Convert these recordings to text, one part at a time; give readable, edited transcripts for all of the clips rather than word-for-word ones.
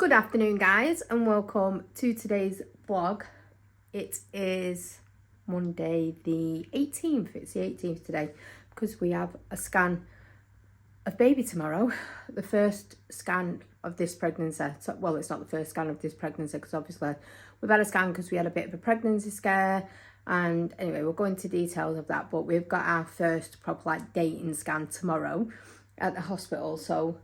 Good afternoon, guys, and welcome to today's vlog. It is Monday the 18th. It's the 18th today because we have a scan of baby tomorrow. The first scan of this pregnancy. So, well, it's not the first scan of this pregnancy because obviously we've had a scan because we had a bit of a pregnancy scare. And anyway, we'll go into details of that. But we've got our first proper dating scan tomorrow at the hospital. So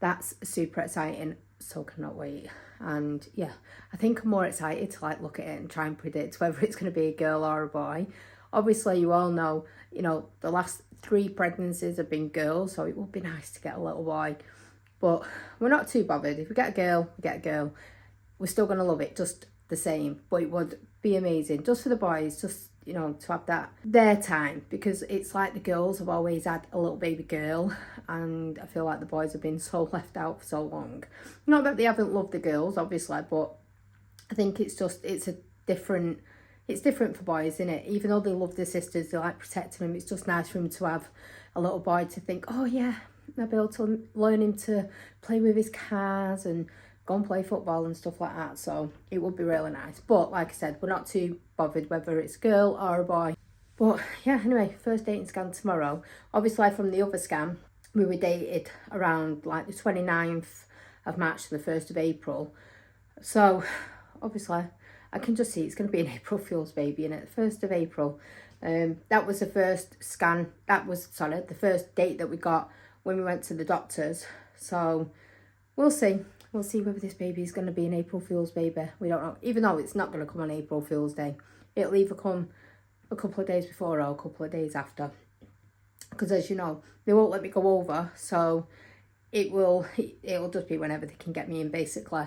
that's super exciting. So cannot wait. And yeah, I think I'm more excited to look at it and try and predict whether it's going to be a girl or a boy. Obviously, you all know, the last 3 pregnancies have been girls, so it would be nice to get a little boy. But we're not too bothered. If we get a girl, we get a girl. We're still going to love it just the same. But it would be amazing just for the boys, just to have that their time, because it's like the girls have always had a little baby girl and I feel like the boys have been so left out for so long. Not that they haven't loved the girls, obviously, but I think it's different for boys, isn't it? Even though they love their sisters, they like protecting them, it's just nice for him to have a little boy to think, oh yeah, I'll be able to learn him to play with his cars and go and play football and stuff like that. So it would be really nice. But like I said, we're not too bothered whether it's a girl or a boy. But yeah, anyway, first dating scan tomorrow. Obviously from the other scan, we were dated around the 29th of March to the 1st of April. So obviously I can just see it's going to be an April Fool's baby, innit? The 1st of April. That was the first scan. The first date that we got when we went to the doctors. So we'll see. We'll see whether this baby is going to be an April Fool's baby. We don't know. Even though it's not going to come on April Fool's Day. It'll either come a couple of days before or a couple of days after. Because as you know, they won't let me go over. So it'll just be whenever they can get me in, basically.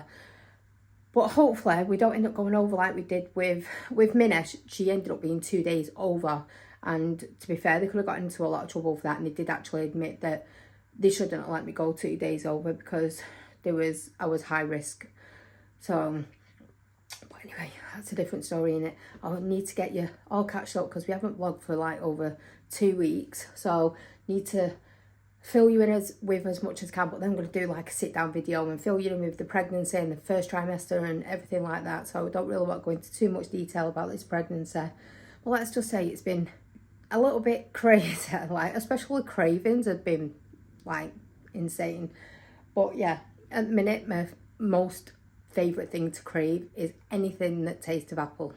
But hopefully we don't end up going over like we did with Minna. She ended up being 2 days over. And to be fair, they could have got into a lot of trouble for that. And they did actually admit that they shouldn't have let me go 2 days over because I was high risk. So, but anyway, that's a different story, innit? I'll need to get you all catched up because we haven't vlogged for over 2 weeks. So need to fill you in with as much as I can, but then I'm going to do a sit down video and fill you in with the pregnancy and the first trimester and everything like that. So I don't really want to go into too much detail about this pregnancy. But let's just say it's been a little bit crazy, especially cravings have been insane. But yeah, at the minute, my most favourite thing to crave is anything that tastes of apple.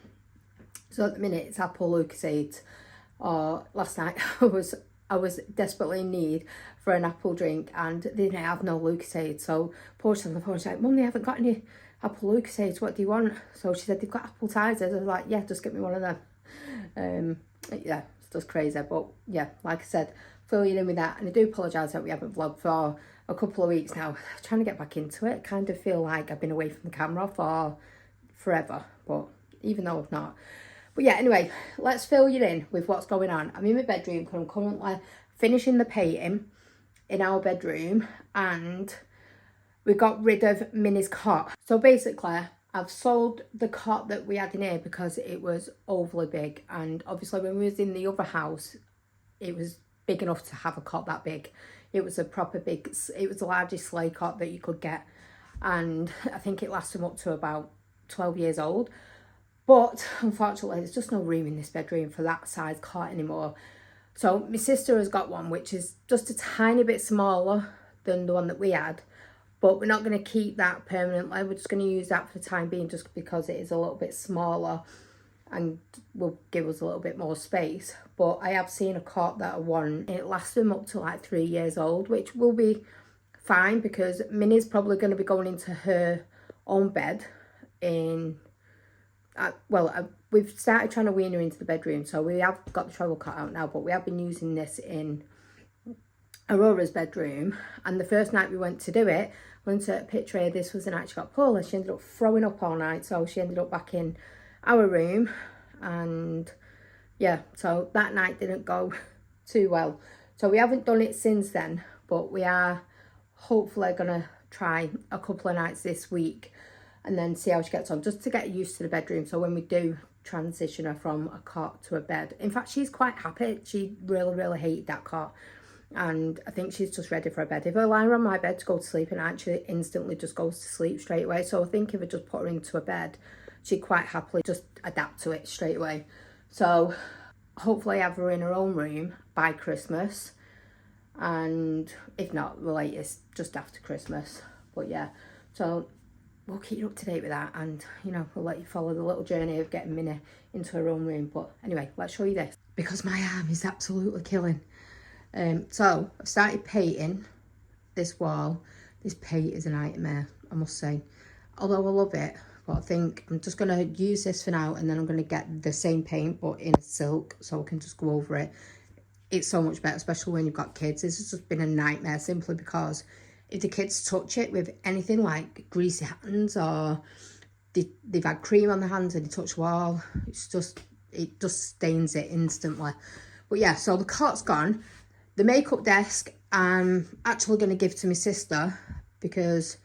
So at the minute, it's apple Lucozade. Last night, I was desperately in need for an apple drink and they didn't have no Lucozade. So Portia on the phone, she's like, Mum, they haven't got any apple Lucozade. What do you want? So she said, they've got apple tigers. I was like, yeah, just get me one of them. Yeah, it's just crazy. But yeah, like I said, fill you in with that. And I do apologise that we haven't vlogged for a couple of weeks now. Trying to get back into it. Kind of feel like I've been away from the camera for forever, but even though I've not. But yeah, anyway, let's fill you in with what's going on. I'm in my bedroom because I'm currently finishing the painting in our bedroom and we got rid of Minnie's cot. So basically, I've sold the cot that we had in here because it was overly big, and obviously when we was in the other house, it was big enough to have a cot that big. It was a proper big, it was the largest sleigh cot that you could get. And I think it lasted up to about 12 years old. But unfortunately, there's just no room in this bedroom for that size cot anymore. So my sister has got one, which is just a tiny bit smaller than the one that we had. But we're not going to keep that permanently. We're just going to use that for the time being just because it is a little bit smaller and will give us a little bit more space. But I have seen a cot that I want. It lasts them up to 3 years old, which will be fine because Minnie's probably going to be going into her own bed in... we've started trying to wean her into the bedroom. So we have got the travel cot out now, but we have been using this in Aurora's bedroom. And the first night we went to do it, I went to a picture of this was the night she got poorly. She ended up throwing up all night. So she ended up back in our room, and yeah, so that night didn't go too well. So we haven't done it since then, but we are hopefully gonna try a couple of nights this week and then see how she gets on, just to get used to the bedroom. So when we do transition her from a cot to a bed, in fact, she's quite happy. She really hated that cot. and I think she's just ready for a bed. If I lie her on my bed to go to sleep, and actually instantly just goes to sleep straight away. So I think if I just put her into a bed, she'd quite happily just adapt to it straight away. So hopefully have her in her own room by Christmas, and if not, the latest just after Christmas. But yeah, so we'll keep you up to date with that, and you know, we'll let you follow the little journey of getting Minnie into her own room. But anyway, let's show you this, because my arm is absolutely killing. So I've started painting this wall. This paint is a nightmare, I must say. Although I love it, but I think I'm just going to use this for now, and then I'm going to get the same paint but in silk, so I can just go over it. It's so much better, especially when you've got kids. This has just been a nightmare, simply because if the kids touch it with anything like greasy hands, or they've had cream on their hands and they touch the wall, it just stains it instantly. But yeah, so the cot's gone. The makeup desk I'm actually going to give to my sister, because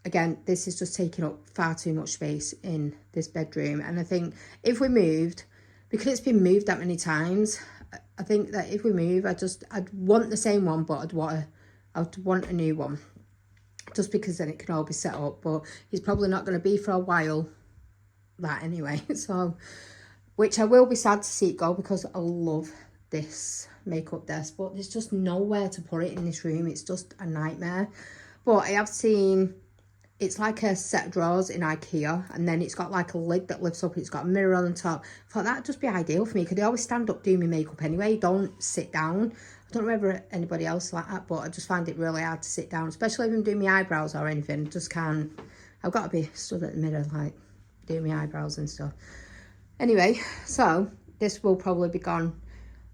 again, this is just taking up far too much space in this bedroom. And I think if we moved, because it's been moved that many times, I think that if we move, I'd want the same one, but I'd want a new one, just because then it can all be set up. But it's probably not going to be for a while, that anyway. So, which I will be sad to see it go, because I love this makeup desk, but there's just nowhere to put it in this room. It's just a nightmare. But I have seen, it's like a set of drawers in IKEA, and then it's got like a lid that lifts up, and it's got a mirror on the top. I thought that'd just be ideal for me, because I always stand up doing my makeup anyway, don't sit down. I don't know whether anybody else like that, but I just find it really hard to sit down, especially if I'm doing my eyebrows or anything. Just can't. I've got to be stood at the mirror, like doing my eyebrows and stuff. Anyway, so this will probably be gone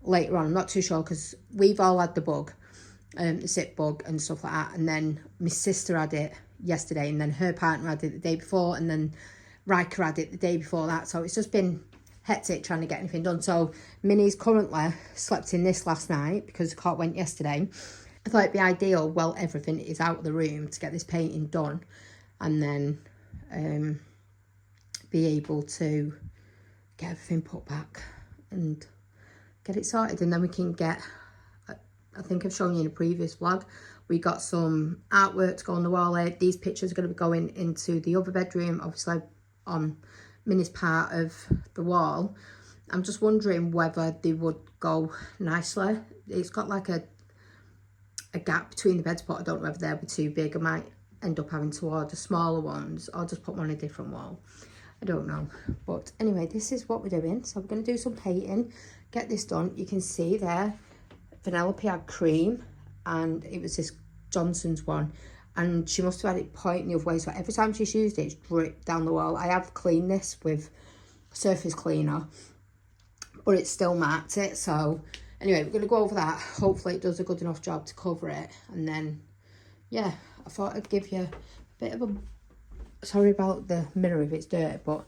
later on. I'm not too sure, because we've all had the bug, the sick bug and stuff like that, and then my sister had it yesterday, and then her partner had it the day before, and then Riker had it the day before that. So it's just been hectic trying to get anything done. So Minnie's currently slept in this last night, because the cot went yesterday. I thought it'd be ideal while everything is out of the room to get this painting done, and then be able to get everything put back and get it sorted. And then we can get, I think I've shown you in a previous vlog, we got some artwork to go on the wall here. These pictures are going to be going into the other bedroom, obviously on Minnie's part of the wall. I'm just wondering whether they would go nicely. It's got like a gap between the beds, but I don't know whether they'll be too big. I might end up having to order smaller ones, or just put them on a different wall. I don't know. But anyway, this is what we're doing. So we're going to do some painting, get this done. You can see there, Vanellope had cream, and it was this Johnson's one, and she must have had it pointing the other way, so every time she's used it, it's dripped down the wall. I have cleaned this with surface cleaner, but it still marked it. So anyway, we're going to go over that. Hopefully it does a good enough job to cover it. And then yeah, I thought I'd give you a bit of a, sorry about the mirror if it's dirty, but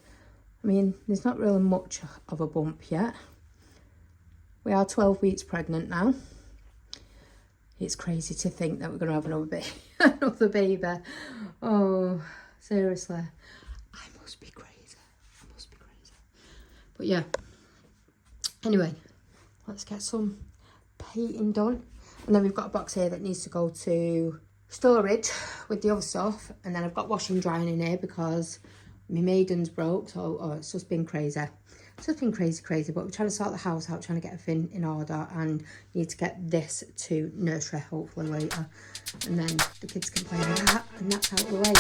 I mean, there's not really much of a bump yet. We are 12 weeks pregnant now. It's crazy to think that we're going to have another baby. Another baby. Oh, seriously. I must be crazy. I must be crazy. But yeah. Anyway, let's get some painting done. And then we've got a box here that needs to go to storage with the other stuff. And then I've got washing drying in here because my maiden's broke. So it's just been crazy. It's just been crazy, but we're trying to sort the house out, trying to get everything in order, and need to get this to nursery hopefully later, and then the kids can play with that, and that's out of the way.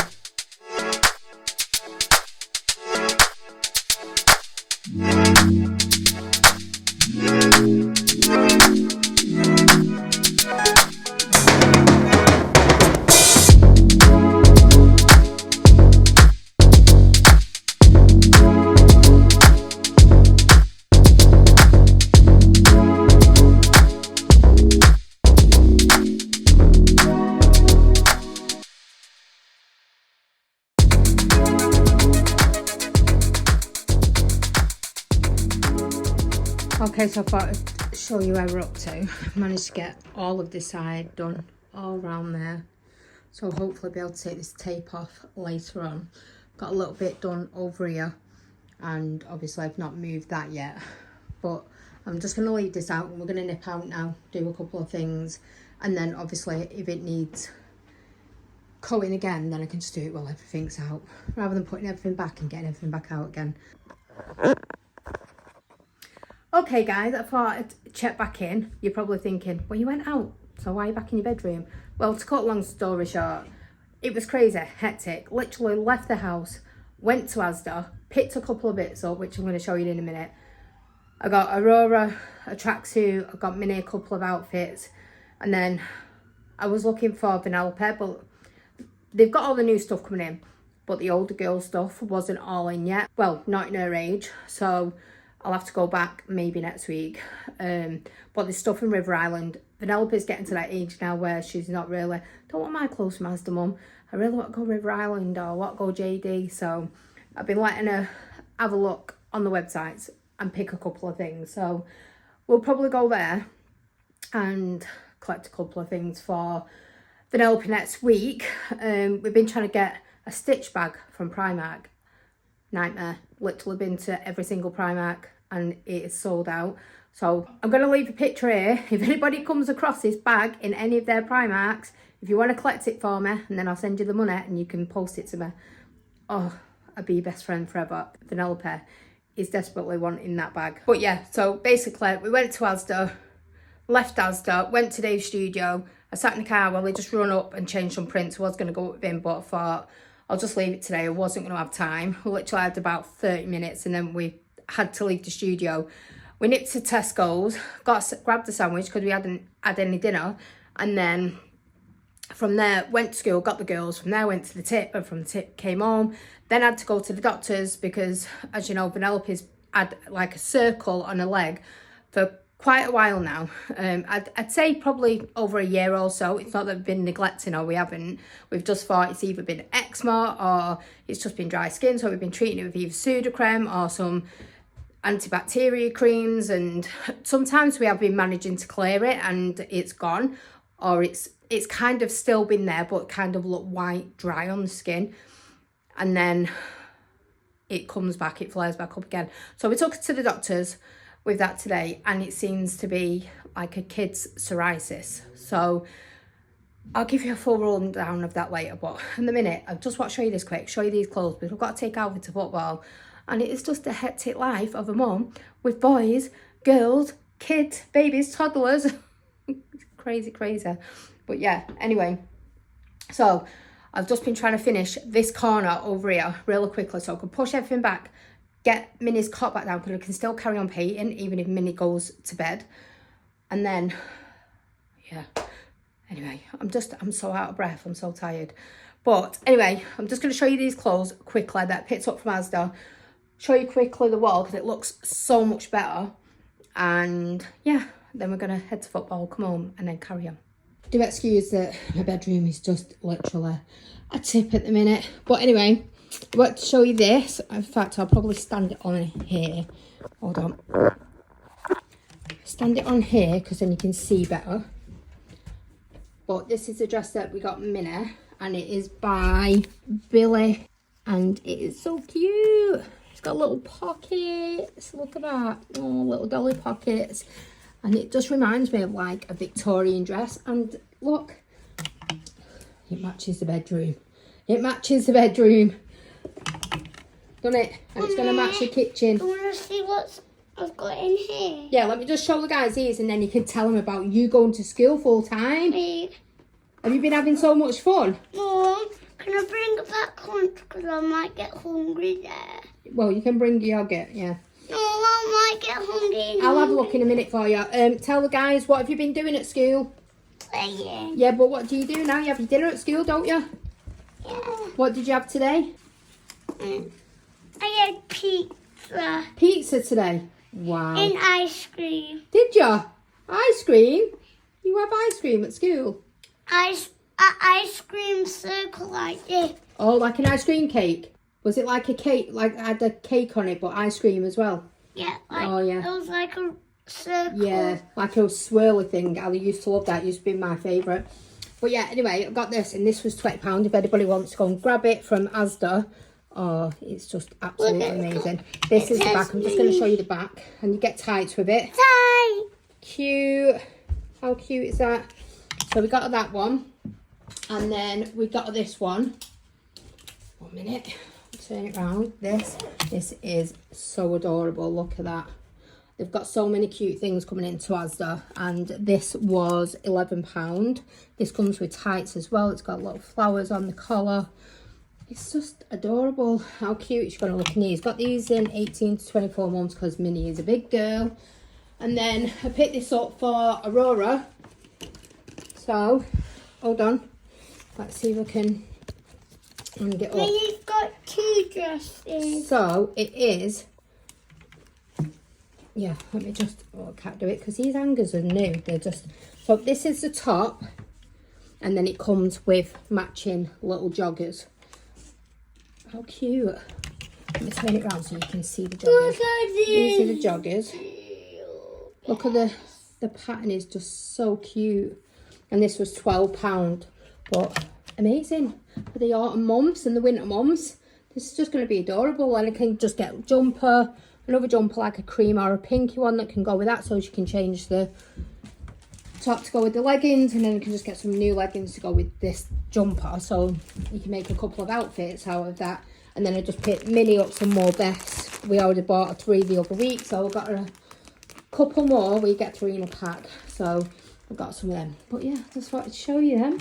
Okay, so I thought I'd show you where we're up to. Managed to get all of this side done, all around there. So hopefully be able to take this tape off later on. Got a little bit done over here, and obviously I've not moved that yet. But I'm just going to leave this out and we're going to nip out now, do a couple of things. And then obviously if it needs coating again, then I can just do it while everything's out, rather than putting everything back and getting everything back out again. Okay guys, I thought I'd check back in. You're probably thinking, well, you went out, so why are you back in your bedroom? Well, to cut a long story short, it was crazy, hectic. Literally left the house, went to Asda, picked a couple of bits up, which I'm going to show you in a minute. I got Aurora, a tracksuit, I got Minnie a couple of outfits, and then I was looking for Vanellope, but they've got all the new stuff coming in, but the older girl stuff wasn't all in yet. Well, not in her age, so I'll have to go back maybe next week. But there's stuff in River Island. Vanellope's getting to that age now where she's not really, don't want my clothes from Asda, Mum. I really want to go River Island or want to go JD. So I've been letting her have a look on the websites and pick a couple of things. So we'll probably go there and collect a couple of things for Vanellope next week. We've been trying to get a stitch bag from Primark. Nightmare. Literally been to every single Primark and it is sold out. So I'm going to leave a picture here. If anybody comes across this bag in any of their Primarks, if you want to collect it for me, and then I'll send you the money and you can post it to me. Oh, I'd be your best friend forever. Vanellope is desperately wanting that bag. But yeah, so basically we went to Asda, left Asda, went to Dave's studio. I sat in the car while he just run up and changed some prints. I was going to go with him, but I thought I'll just leave it today. I wasn't going to have time. We literally had about 30 minutes and then we had to leave the studio. We nipped to Tesco's, grabbed a sandwich because we hadn't had any dinner, and then from there went to school, got the girls. From there went to the tip, and from the tip came home. Then had to go to the doctor's because, as you know, Vanellope's had like a circle on her leg for quite a while now. I'd say probably over a year or so. It's not that we've been neglecting her, we haven't. We've just thought it's either been eczema or it's just been dry skin, so we've been treating it with either Sudocrem or some antibacterial creams, and sometimes we have been managing to clear it and it's gone, or it's kind of still been there but kind of look white dry on the skin, and then it comes back, it flares back up again. So we took it to the doctors with that today, and it seems to be like a kid's psoriasis. So I'll give you a full rundown of that later, but in the minute I just want to show you this quick, show you these clothes, because we've got to take Alvin to football. And it is just a hectic life of a mum with boys, girls, kids, babies, toddlers. Crazy. But yeah, anyway. So I've just been trying to finish this corner over here really quickly so I can push everything back, get Minnie's cot back down because I can still carry on painting even if Minnie goes to bed. And then, yeah. Anyway, I'm so out of breath. I'm so tired. But anyway, I'm just going to show you these clothes quickly that I picked up from Asda. Show you quickly the wall because it looks so much better, and yeah, then we're gonna head to football, come home and then carry on. Do excuse that my bedroom is just literally a tip at the minute, but anyway, I want to show you this. In fact, I'll probably stand it on here. Hold on, stand it on here because then you can see better. But this is a dress that we got Minnie, and it is by Billy, and it is so cute. It's got little pockets, look at that, oh, little dolly pockets, and it just reminds me of like a Victorian dress. And look, it matches the bedroom, doesn't it? And it's going to match the kitchen. I want to see what I've got in here. Yeah, let me just show the guys these and then you can tell them about you going to school full time. Have you been having so much fun? Mum, can I bring it back lunch because I might get hungry there? Well, you can bring your yogurt, yeah. No, I might get hungry. I'll have a look in a minute for you. Tell the guys, what have you been doing at school? Playing. Yeah, but what do you do now? You have your dinner at school, don't you? Yeah. What did you have today? I had pizza. Pizza today? Wow. And ice cream. Did you? Ice cream? You have ice cream at school? Ice cream circle like this. Oh, like an ice cream cake? Was it like a cake, like had a cake on it, but ice cream as well? Yeah. Oh, yeah. It was like a circle. Yeah, like a swirly thing. I used to love that. It used to be my favourite. But yeah, anyway, I got this, and this was £20 if anybody wants to go and grab it from Asda Oh, it's just absolutely amazing. This is the back. I'm just going to show you the back. And you get tights with it. Tie. Cute. How cute is that? So we got that one. And then we got this one. 1 minute. Turn it around. This is so adorable. Look at that. They've got so many cute things coming into Asda. And this was £11. This comes with tights as well. It's got little flowers on the collar. It's just adorable. How cute. She's going to look in these. Got these in 18 to 24 months because Minnie is a big girl. And then I picked this up for Aurora. So, hold on. Let's see if I can hang it up. Minnie's got 2 dresses. So, it is... Yeah, let me just... Oh, I can't do it because these hangers are new. They're just... So, this is the top. And then it comes with matching little joggers. How cute. Let me turn it around so you can see the joggers. Look at These are the these. joggers. Look at the pattern is just so cute. And this was £12. But amazing. For the autumn mums and the winter mums. This is just going to be adorable. And I can just get a jumper. Another jumper like a cream or a pinky one that can go with that. So you can change the top to go with the leggings. And then you can just get some new leggings to go with this jumper. So you can make a couple of outfits out of that. And then I just picked Minnie up some more vests. We already bought a 3 the other week. So I've got a couple more. We get 3 in a pack. So I've got some of them. But yeah, just wanted to show you them.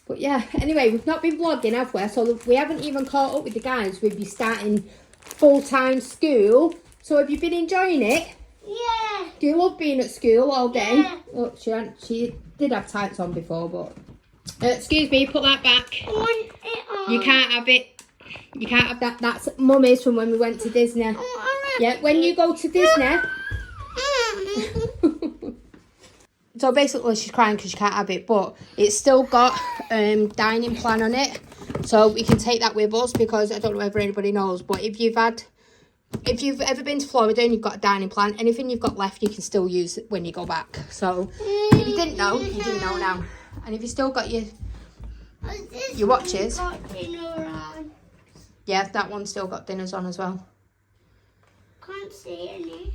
But yeah, anyway, we've not been vlogging, have we? So we haven't even caught up with the guys. We'll be starting full-time school. So have you been enjoying it? Yeah. Do you love being at school all day? Yeah. Look, she did have tights on before, but... excuse me, put that back. I want it on. You can't have it. You can't have that. That's Mummy's from when we went to Disney. I want Yeah, when you go to Disney... So basically she's crying because she can't have it, but it's still got dining plan on it. So we can take that with us because I don't know whether anybody knows, but if you've ever been to Florida and you've got a dining plan, anything you've got left you can still use it when you go back. So if you didn't know, you do know now. And if you still got your watches, Got dinner on. yeah, that one's still got dinners on as well. Can't see any.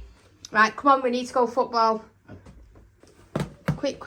Right, come on, we need to go football. Quick.